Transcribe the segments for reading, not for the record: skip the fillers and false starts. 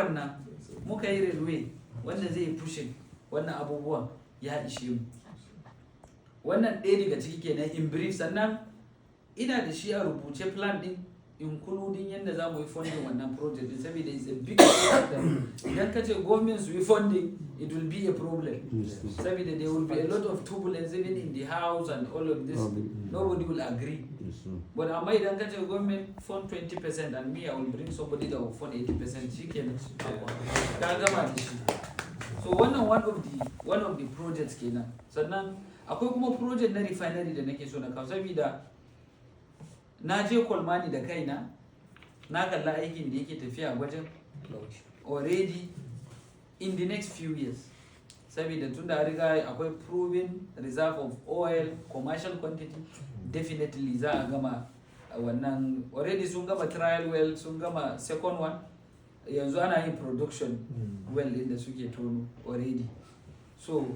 wannan muka yi railway wanda zai yi pushing wannan abubuwan ya ishe mu. Wannan ɗaya daga ciki kenan in brief. Sannan ina da shi a rubuce plan din including yadda za mu yi funding wannan project din, saboda it's a big project. Idan ka ce government su yi funding, it will be a problem. Saboda there will be a lot of turbulence even in the house and all of this. Nobody will agree. But amma idan ka ce government fund 20% and me I will bring somebody that will fund 80%, shi kenan ka gama da shi. So wannan one of the projects kenan. Sannan akwai kuma project na refinery da nake so na kawo, saboda na je Kolmani da kaina na kalla aikin da yake tafiya wajen already in the next few years, saboda tun da riga akwai proven reserve of oil, commercial quantity, definitely za a gama wannan. Already sun gama trial well, sun gama second one, yanzu ana yin production well inda suke tono already. So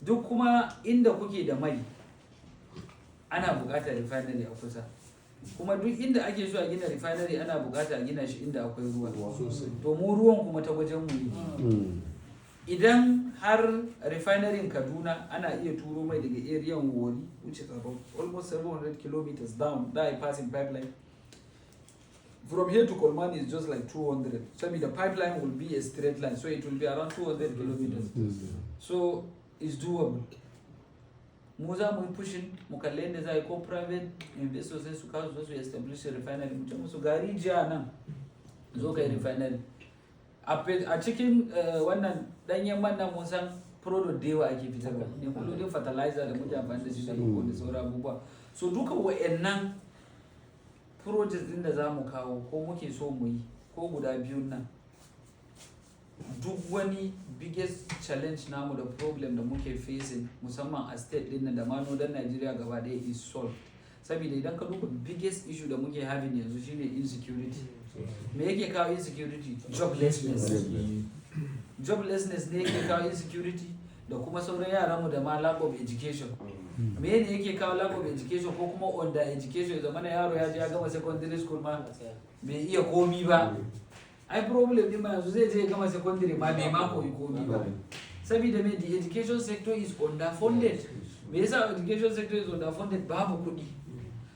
duk kuma inda kuke da mai ana buƙatar refinery a kusa, kuma duk inda ake so a gina refinery ana buƙatar a gina shi inda akwai ruwa. To mu ruwan kuma ta wajen mu. Idan har refinery Kaduna ana iya turo mai daga area Wori, which is about almost 700 kilometers down, that passing pipeline. From here to Kolmani is just like 200. So the pipeline will be a straight line, so it will be around 200 kilometers. So it's doable. Mu za mu yi pushing, mu kalle yadda za a yi ko private investors sai su kawo su establish a refinery, mu ce musu gari jiya nan zo ka yi refinery. A cikin wannan danyen man nan mun san product da yawa ake fitarwa, including fertilizer da muke amfani da shi da sauran abubuwa. So duka wa'annan project din da za mu kawo ko muke so mu yi ko guda biyun nan, duk wani biggest challenge namu da problem da muke facing musamman a state din nan da ma northern Nigeria gaba ɗaya is solved. Saboda idan ka duba biggest issue da muke having yanzu shine insecurity. Me yake kawo insecurity? Joblessness. Joblessness ne yake kawo insecurity, da kuma sauran yaran mu da ma lack of education. Me ne yake kawo lack of education ko kuma under education? Zamana yaro ya je ya gama secondary school ma bai iya komi ba. Ai problem din ma yanzu zai je gama secondary ma bai ma koyi komi ba. Saboda me, the education sector is underfunded. Me yasa education sector is underfunded? Babu kuɗi.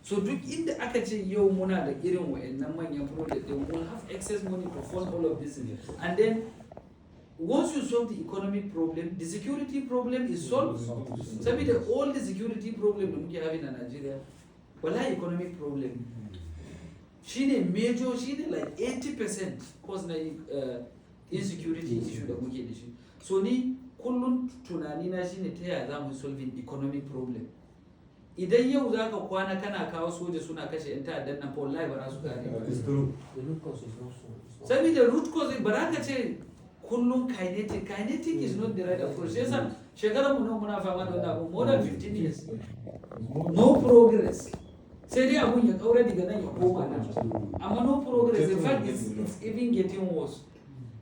So duk inda aka ce yau muna da irin wa'annan manyan project, they will have excess money to fund all of this. And then once you solve the economic problem, the security problem is solved. Saboda all the security problem da muke having in Nigeria, wala economic problem. Shine major, shine like 80% cause na insecurity issue da muke da shi. So ni kullum tunani na shine ta yaya za mu solving economic problem. Idan yau za ka kwana kana kawo soja suna kashe 'yan ta'addan nan, for life ba za su gane ba. Saboda root cause ba za ka ce kullum kinetic is not the right approach. Sai san shekarar mu nan muna fama da wannan abu more than 15 years, no progress. Sai dai abun ya kaura daga nan ya koma nan, amma no progress. In fact it's even getting worse.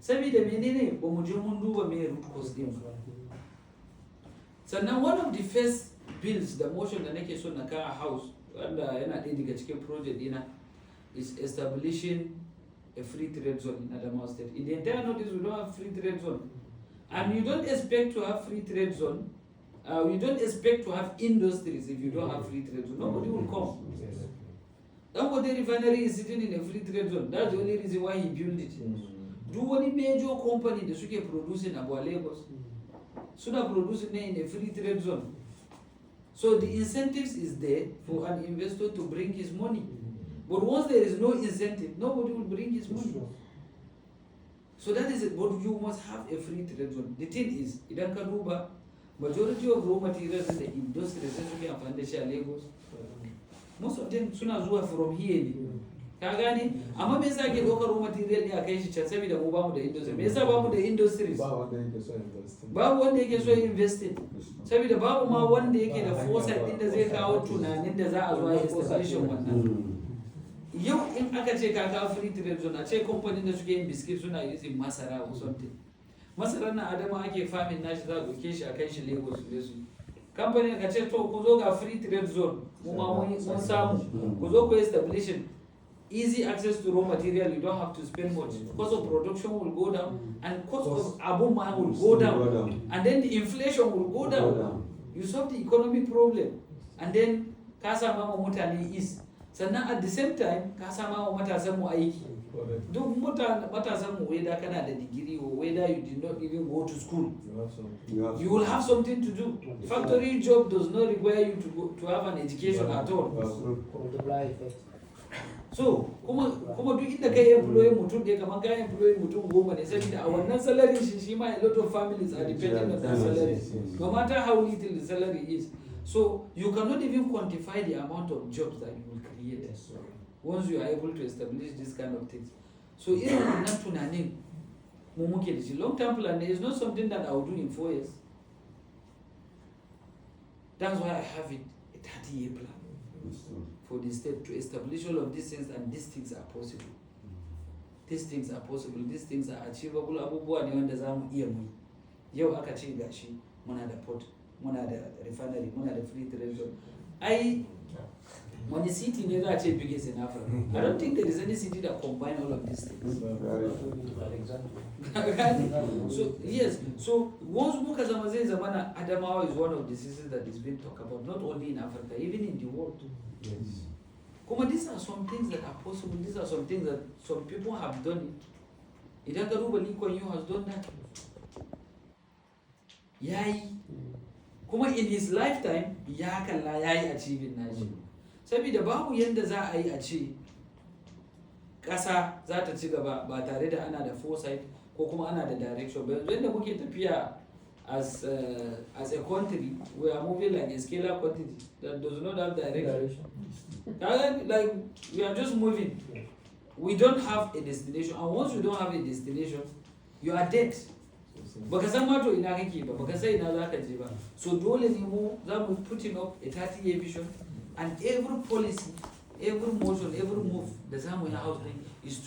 Saboda menene ba mu je mun duba me root cause din ba. Sannan one of the first bills da motion da nake so na kawo a house wanda yana ɗaya daga cikin project dina is establishing a free trade zone in Adamawa State. In the entire Northeast, we don't have free trade zone. And you don't expect to have free trade zone. You don't expect to have industries if you don't have free trade zone. Nobody will come. Dangote refinery is sitting in a free trade zone. That's the only reason why he built it. Do one major company that suke producing about Lagos, suna producing in a free trade zone. So the incentives is there for an investor to bring his money. But once there is no incentive, nobody will bring his money. So that is it. But you must have a free trade zone. The thing is, idan ka duba, majority of raw materials in the industry sai suke amfani da shi a Lagos. Most of them suna zuwa from here ne. Ka gane? Amma me yasa ke ɗaukar raw material ne a kai shi can, saboda mu bamu da industry. Me yasa bamu da industries? Babu wanda yake so investing. Saboda babu ma wanda yake da foresight din da zai kawo tunanin da za a zo a establish wannan. Yau in aka ce ka kawo free trade zone, a ce kamfanin da suke yin biskit suna using masara or something. Masarar na Adama ake famin nashi za a ɗauke shi a kai shi Lagos su su. Kamfanin ka ce to ku zo ga free trade zone, mu ma mun samu, ku zo ku establishing. easy access to raw material, you don't have to spend much. Cost of production will go down, and cost of abuma will go down, and then the inflation will go down. You solve the economic problem, and then ka sama wa mutane is. Sannan at the same time ka sama wa matasan mu aiki. Duk matasan mu, whether kana da degree or whether you did not even go to school, you will have something to do. Factory job does not require you to have an education at all. So kuma duk inda kai employee mutum ɗaya, kamar kai employee mutum 10 ne, saboda a wannan salary shi ma a lot of families are depending on that salary, no matter how little the salary is. So you cannot even quantify the amount of jobs that you will create once you are able to establish this kind of things. So irin wannan tunanin mu muke da shi. Long term plan is not something that I will do in 4 years. That's why I have it a 30-year plan for the state to establish all of these things, and these things are possible. These things are possible. These things are achievable. Abubuwa ne wanda za mu iya mu. Yau aka ce gashi muna da port, muna da refinery, muna da free trade zone. When the city ne za a ce biggest in Africa, I don't think there is any city that combine all of these things. So yes, so once muka zama zai zamana Adamawa is one of the cities that is being talked about, not only in Africa, even in the world. Yes. Kuma these are some things that are possible. These are some things that some people have done it. Idan ka duba Lee Kuan Yew has done that. Yayi. Kuma in his lifetime ya kalla yayi achieving nashi. Saboda babu yanda za a yi a ce ƙasa za ta ci gaba ba tare da ana da foresight ko kuma ana da direction. But yanda muke tafiya as a country, we are moving like a scalar quantity that does not have direction. Like we are just moving. We don't have a destination, and once you don't have a destination, you are dead. Baka san ma to ina kake ba, baka san ina za ka je ba. So dole ne mu za mu putting up a 30-year vision, and every policy, every motion, every move da za mu yi house is